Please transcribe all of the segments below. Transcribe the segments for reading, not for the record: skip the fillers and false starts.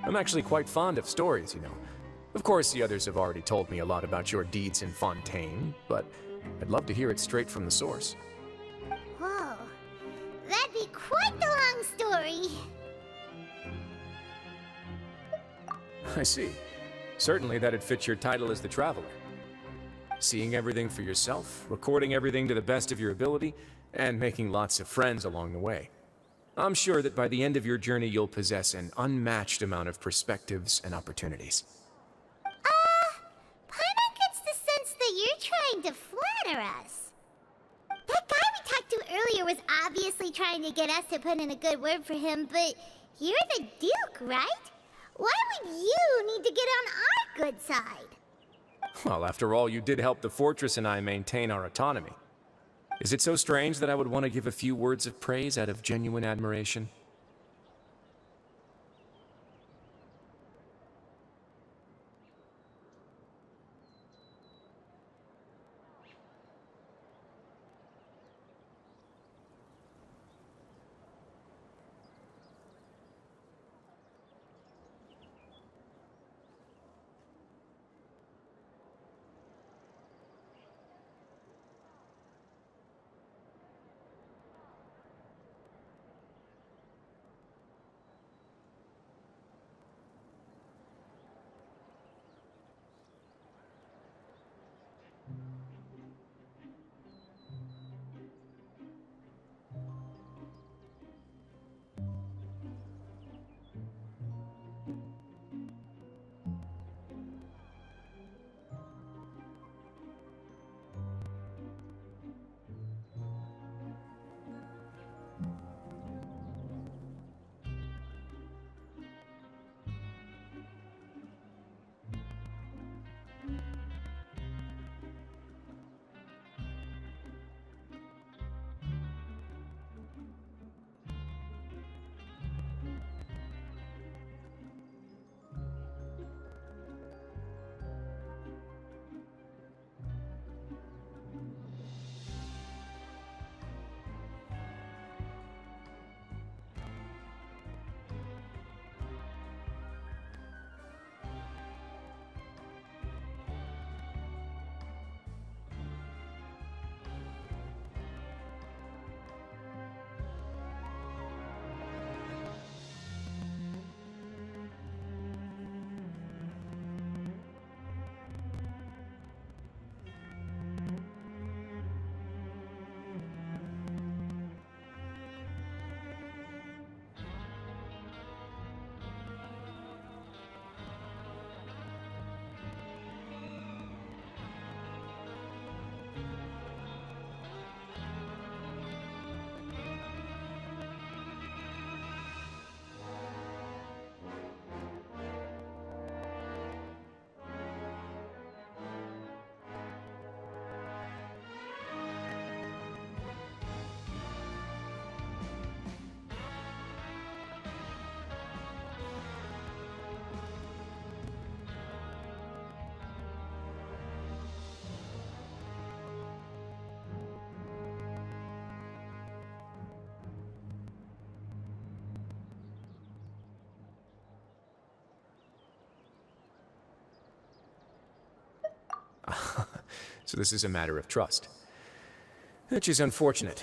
I'm actually quite fond of stories, you know. Of course, the others have already told me a lot about your deeds in Fontaine, but I'd love to hear it straight from the source. Whoa, that'd be quite the long story. I see. Certainly that'd fit your title as the Traveler. Seeing everything for yourself, recording everything to the best of your ability, and making lots of friends along the way. I'm sure that by the end of your journey you'll possess an unmatched amount of perspectives and opportunities. Paimon gets the sense that you're trying to flatter us. That guy we talked to earlier was obviously trying to get us to put in a good word for him, but you're the Duke, right? Why would you need to get on our good side? Well, after all, you did help the fortress and I maintain our autonomy. Is it so strange that I would want to give a few words of praise out of genuine admiration? So this is a matter of trust. Which is unfortunate,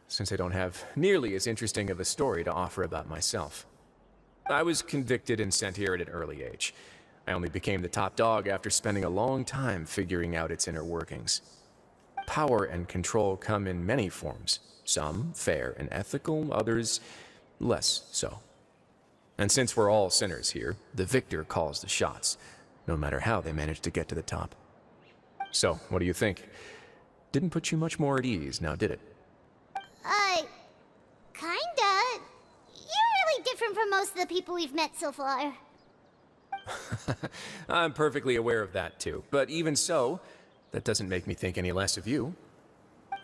since I don't have nearly as interesting of a story to offer about myself. I was convicted and sent here at an early age. I only became the top dog after spending a long time figuring out its inner workings. Power and control come in many forms, some fair and ethical, others less so. And since we're all sinners here, the victor calls the shots, no matter how they manage to get to the top. So, what do you think? Didn't put you much more at ease, now did it? Kinda. You're really different from most of the people we've met so far. I'm perfectly aware of that too, but even so, that doesn't make me think any less of you.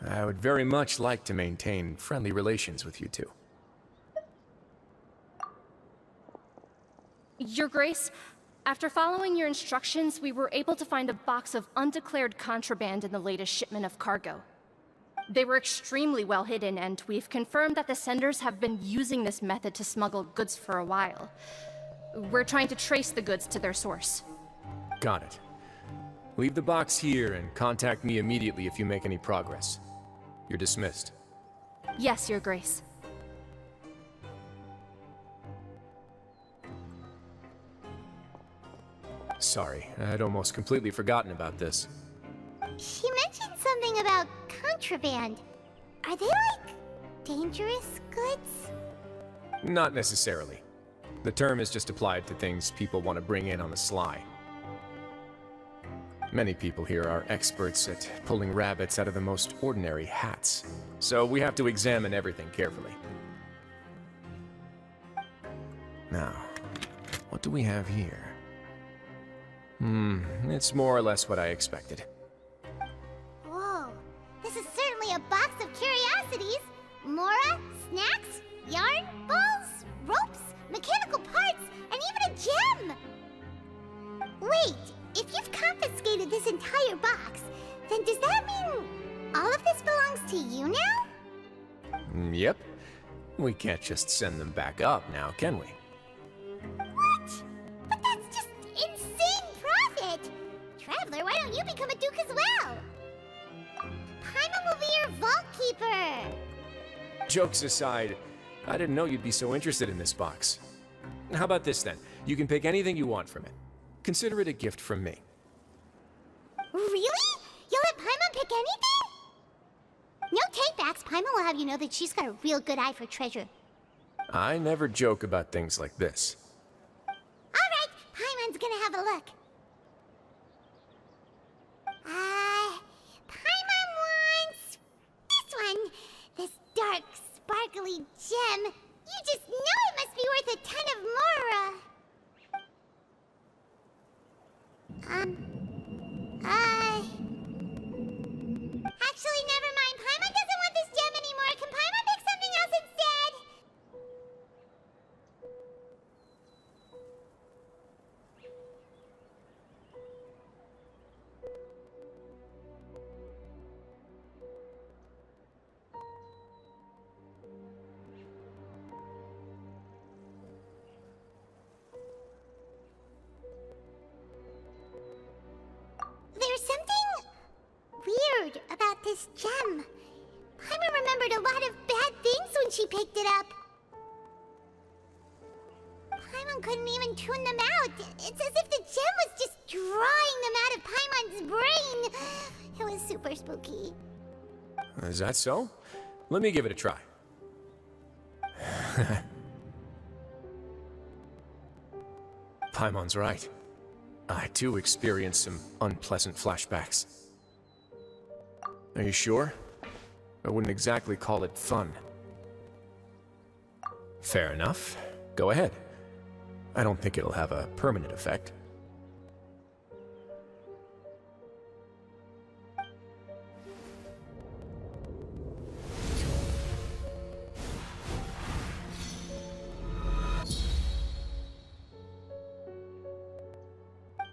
I would very much like to maintain friendly relations with you two. Your Grace, after following your instructions, we were able to find a box of undeclared contraband in the latest shipment of cargo. They were extremely well hidden, and we've confirmed that the senders have been using this method to smuggle goods for a while. We're trying to trace the goods to their source. Got it. Leave the box here and contact me immediately if you make any progress. You're dismissed. Yes, Your Grace. Sorry, I'd almost completely forgotten about this. She mentioned something about contraband. Are they like dangerous goods? Not necessarily. The term is just applied to things people want to bring in on the sly. Many people here are experts at pulling rabbits out of the most ordinary hats, so we have to examine everything carefully. Now, what do we have here? It's more or less what I expected. Whoa, this is certainly a box of curiosities. Mora, snacks, yarn, balls, ropes, mechanical parts, and even a gem! Wait, if you've confiscated this entire box, then does that mean all of this belongs to you now? Yep. We can't just send them back up now, can we? What? But that's just insane profit! Traveler, why don't you become a duke as well? Paimon will be your vault keeper! Jokes aside, I didn't know you'd be so interested in this box. How about this then? You can pick anything you want from it. Consider it a gift from me. Really? You'll let Paimon pick anything? No takebacks. Paimon will have you know that she's got a real good eye for treasure. I never joke about things like this. Alright, Paimon's gonna have a look. Paimon wants this one. This dark, sparkly gem. You just know it must be worth a ton of Mora. Actually, never mind. Paimon doesn't want this gem anymore. Can Paimon pick something else instead? There's something weird about this gem. Paimon remembered a lot of bad things when she picked it up. Paimon couldn't even tune them out. It's as if the gem was just drawing them out of Paimon's brain. It was super spooky. Is that so? Let me give it a try. Paimon's right. I too experienced some unpleasant flashbacks. Are you sure? I wouldn't exactly call it fun. Fair enough. Go ahead. I don't think it'll have a permanent effect.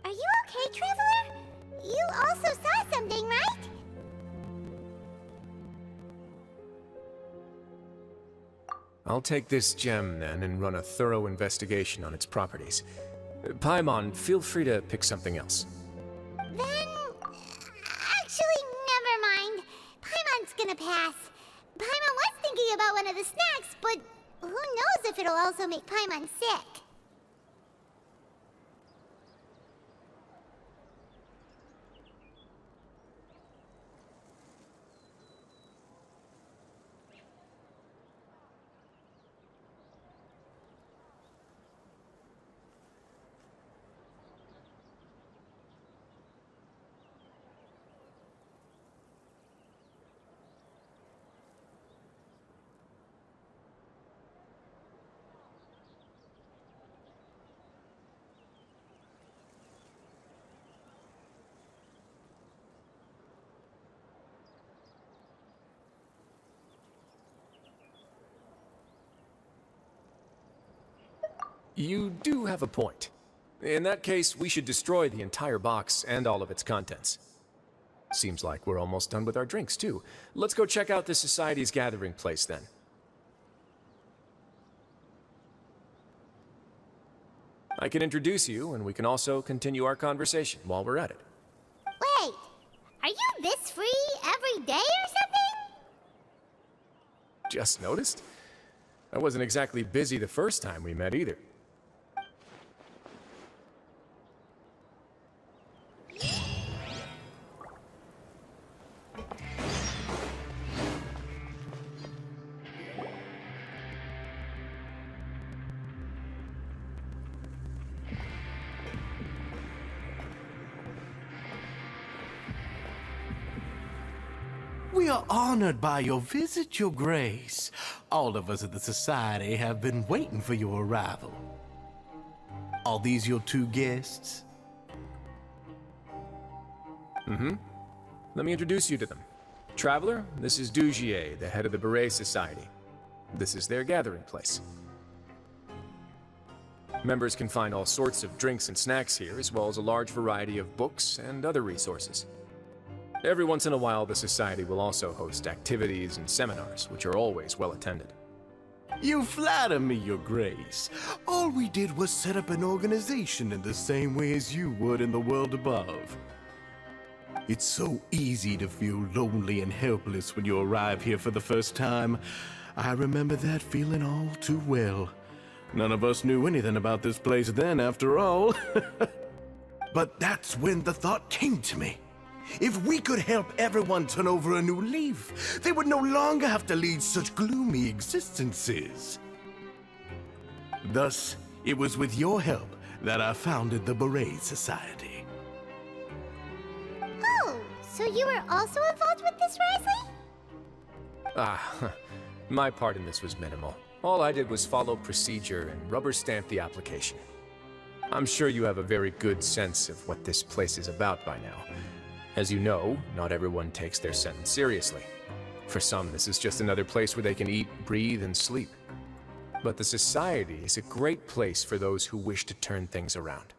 Are you okay, Traveler? You also saw something, right? I'll take this gem then and run a thorough investigation on its properties. Paimon, feel free to pick something else. Then... actually, never mind. Paimon's gonna pass. Paimon was thinking about one of the snacks, but who knows if it'll also make Paimon sick. You do have a point. In that case, we should destroy the entire box and all of its contents. Seems like we're almost done with our drinks, too. Let's go check out the Society's gathering place, then. I can introduce you, and we can also continue our conversation while we're at it. Wait, are you this free every day or something? Just noticed? I wasn't exactly busy the first time we met either. We are honored by your visit, Your Grace. All of us at the Society have been waiting for your arrival. Are these your two guests? Let me introduce you to them. Traveler, this is Dugier, the head of the Beret Society. This is their gathering place. Members can find all sorts of drinks and snacks here, as well as a large variety of books and other resources. Every once in a while, the Society will also host activities and seminars, which are always well attended. You flatter me, Your Grace. All we did was set up an organization in the same way as you would in the world above. It's so easy to feel lonely and helpless when you arrive here for the first time. I remember that feeling all too well. None of us knew anything about this place then, after all. But that's when the thought came to me. If we could help everyone turn over a new leaf, they would no longer have to lead such gloomy existences. Thus, it was with your help that I founded the Beret Society. Oh, so you were also involved with this, Risley? My part in this was minimal. All I did was follow procedure and rubber stamp the application. I'm sure you have a very good sense of what this place is about by now. As you know, not everyone takes their sentence seriously. For some, this is just another place where they can eat, breathe, and sleep. But the Society is a great place for those who wish to turn things around.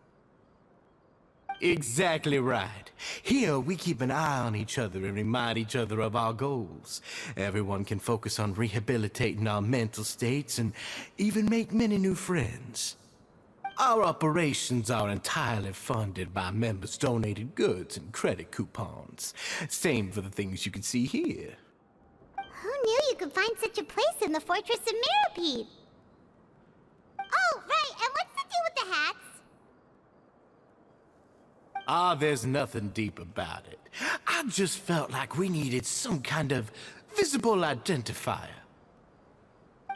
Exactly right. Here, we keep an eye on each other and remind each other of our goals. Everyone can focus on rehabilitating our mental states and even make many new friends. Our operations are entirely funded by members' donated goods and credit coupons. Same for the things you can see here. Who knew you could find such a place in the Fortress of Mirapede? Oh, right, and what's the deal with the hats? There's nothing deep about it. I just felt like we needed some kind of visible identifier.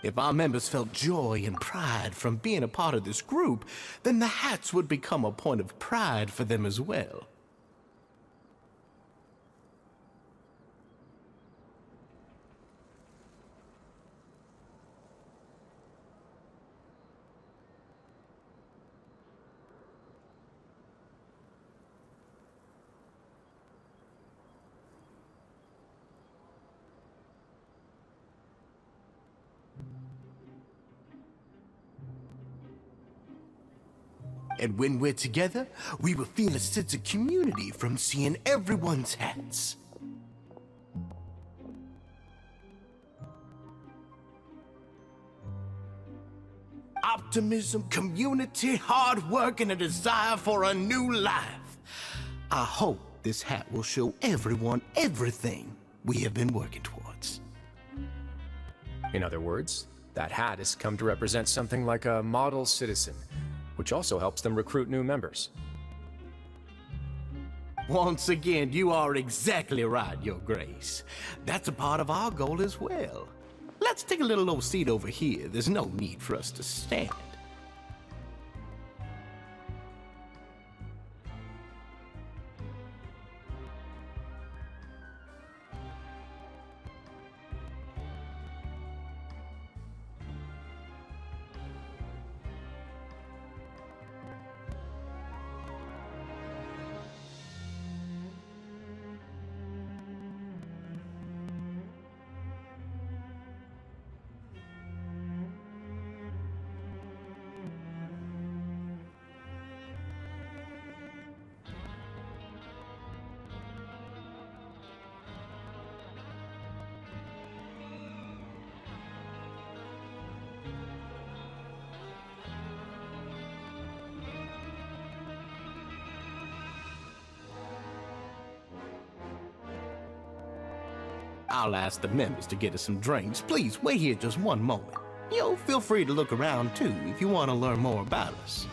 If our members felt joy and pride from being a part of this group, then the hats would become a point of pride for them as well. And when we're together, we will feel a sense of community from seeing everyone's hats. Optimism, community, hard work, and a desire for a new life. I hope this hat will show everyone everything we have been working towards. In other words, that hat has come to represent something like a model citizen, which also helps them recruit new members. Once again, you are exactly right, Your Grace. That's a part of our goal as well. Let's take a little old seat over here. There's no need for us to stand. I'll ask the members to get us some drinks. Please, wait here just one moment. Feel free to look around, too, if you want to learn more about us.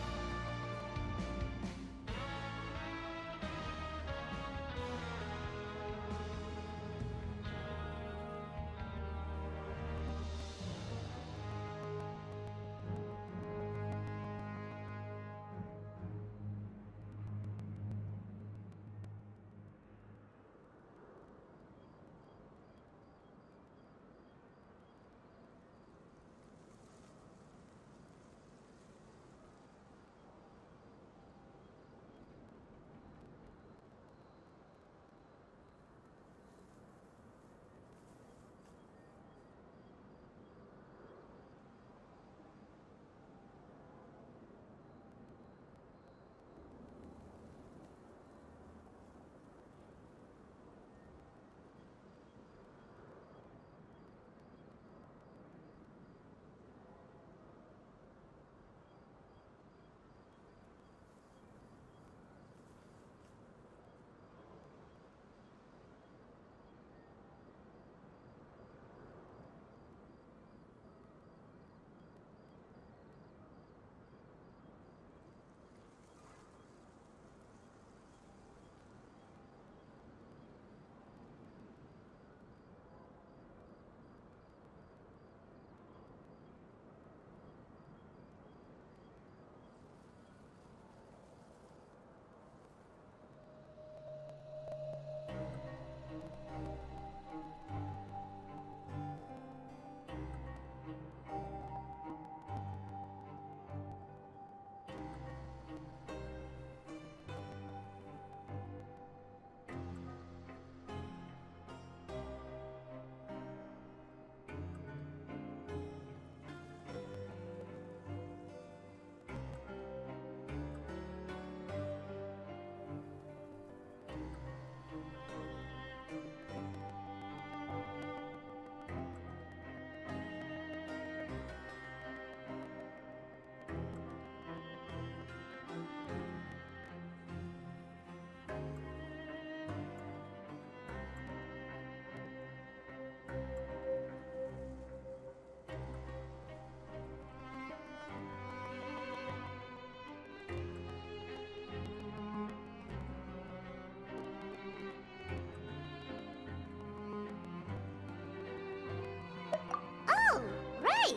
Oh, right!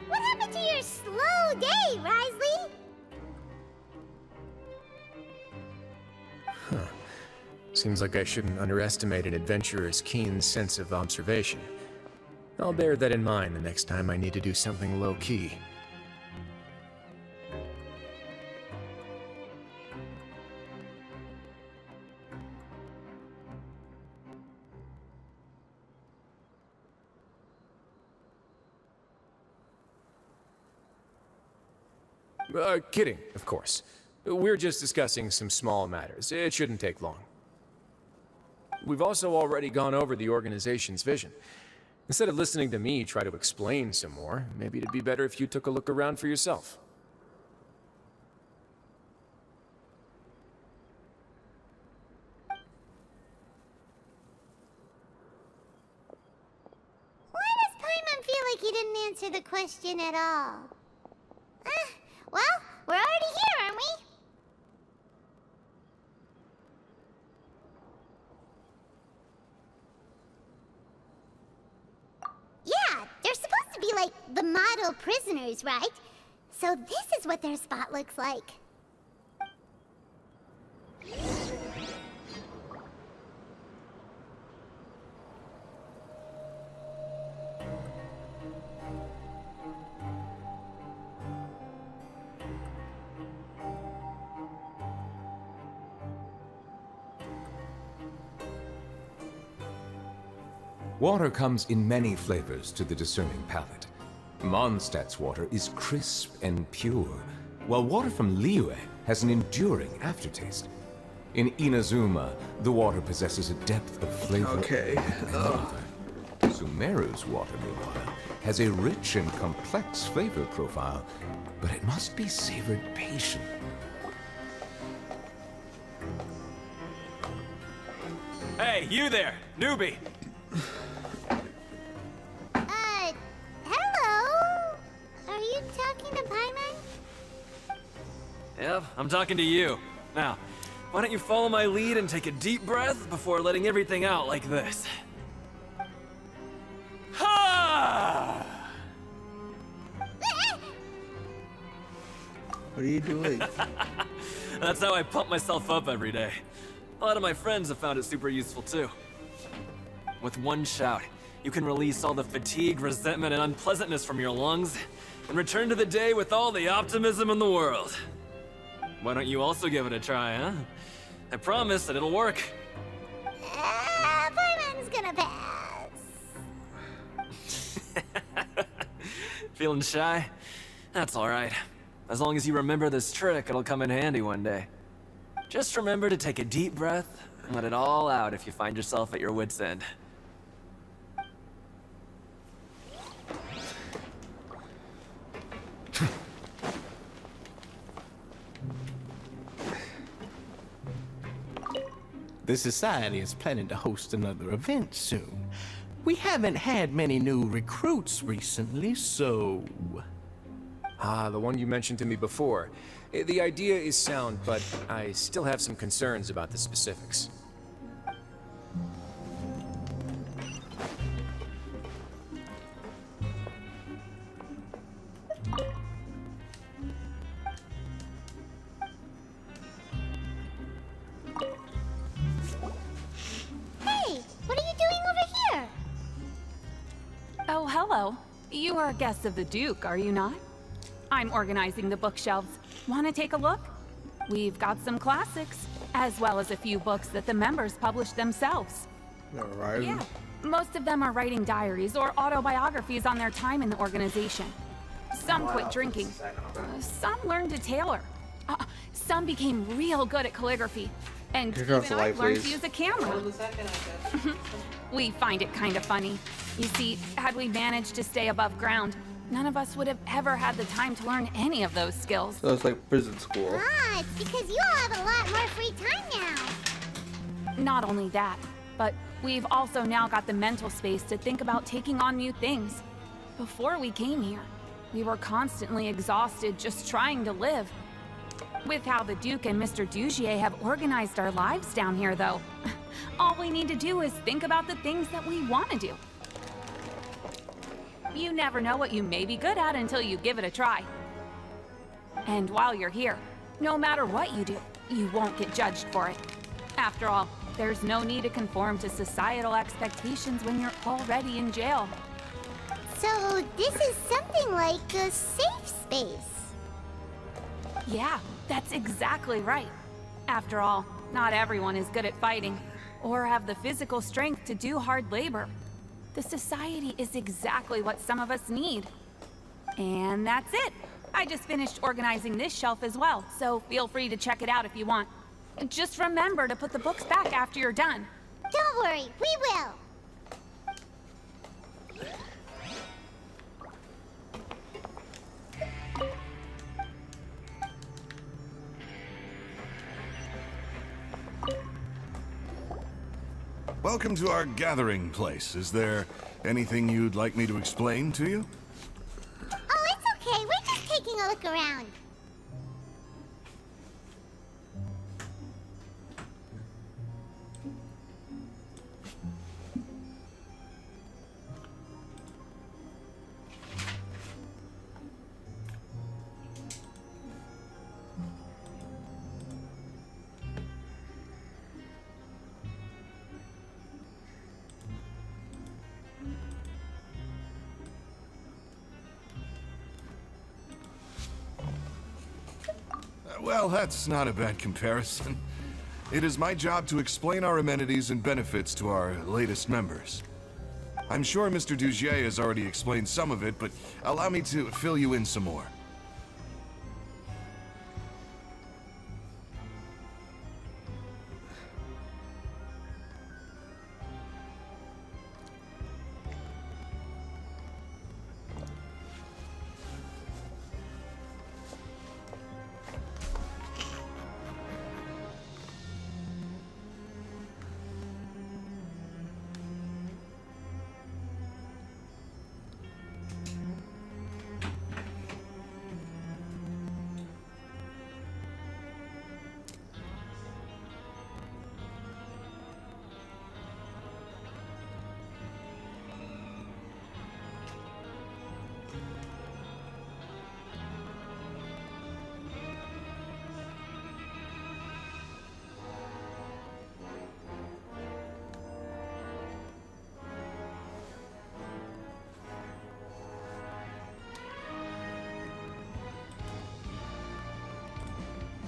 What happened to your slow day, Risley? Seems like I shouldn't underestimate an adventurer's keen sense of observation. I'll bear that in mind the next time I need to do something low-key. Kidding, of course. We're just discussing some small matters. It shouldn't take long. We've also already gone over the organization's vision. Instead of listening to me try to explain some more, maybe it'd be better if you took a look around for yourself. Why does Paimon feel like he didn't answer the question at all? Well, we're already here, aren't we? Yeah, they're supposed to be like the model prisoners, right? So this is what their spot looks like. Water comes in many flavors to the discerning palate. Mondstadt's water is crisp and pure, while water from Liyue has an enduring aftertaste. In Inazuma, the water possesses a depth of flavor. Okay. Sumeru's water, meanwhile, has a rich and complex flavor profile, but it must be savored patiently. Hey, you there, newbie! talking to Paimon? Yep, I'm talking to you. Now, why don't you follow my lead and take a deep breath before letting everything out like this? Ha! What are you doing? That's how I pump myself up every day. A lot of my friends have found it super useful too. With one shout, you can release all the fatigue, resentment, and unpleasantness from your lungs and return to the day with all the optimism in the world. Why don't you also give it a try, huh? I promise that it'll work. Paimon's gonna pass. Feeling shy? That's alright. As long as you remember this trick, it'll come in handy one day. Just remember to take a deep breath and let it all out if you find yourself at your wit's end. The Society is planning to host another event soon. We haven't had many new recruits recently, so... Ah, the one you mentioned to me before. The idea is sound, but I still have some concerns about the specifics. Hey, what are you doing over here? Oh, hello. You are guests of the Duke, are you not? I'm organizing the bookshelves. Want to take a look? We've got some classics, as well as a few books that the members publish themselves. Alright. Yeah, most of them are writing diaries or autobiographies on their time in the organization. Some quit drinking. Some learned to tailor. Some became real good at calligraphy. And Here comes even the I've light, learned to please. use a camera. We find it kind of funny. You see, had we managed to stay above ground, none of us would have ever had the time to learn any of those skills. So it's like prison school. Ah, it's because you all have a lot more free time now. Not only that, but we've also now got the mental space to think about taking on new things. Before we came here, we were constantly exhausted just trying to live. With how the Duke and Mr. Dugier have organized our lives down here, though, all we need to do is think about the things that we want to do. You never know what you may be good at until you give it a try. And while you're here, no matter what you do, you won't get judged for it. After all, there's no need to conform to societal expectations when you're already in jail. So this is something like a safe space. Yeah, that's exactly right. After all, not everyone is good at fighting, or have the physical strength to do hard labor. The society is exactly what some of us need. And that's it. I just finished organizing this shelf as well, so feel free to check it out if you want. Just remember to put the books back after you're done. Don't worry, we will. Welcome to our gathering place. Is there anything you'd like me to explain to you? Oh, it's okay. We're just taking a look around. Well, that's not a bad comparison. It is my job to explain our amenities and benefits to our latest members. I'm sure Mr. Dugier has already explained some of it, but allow me to fill you in some more.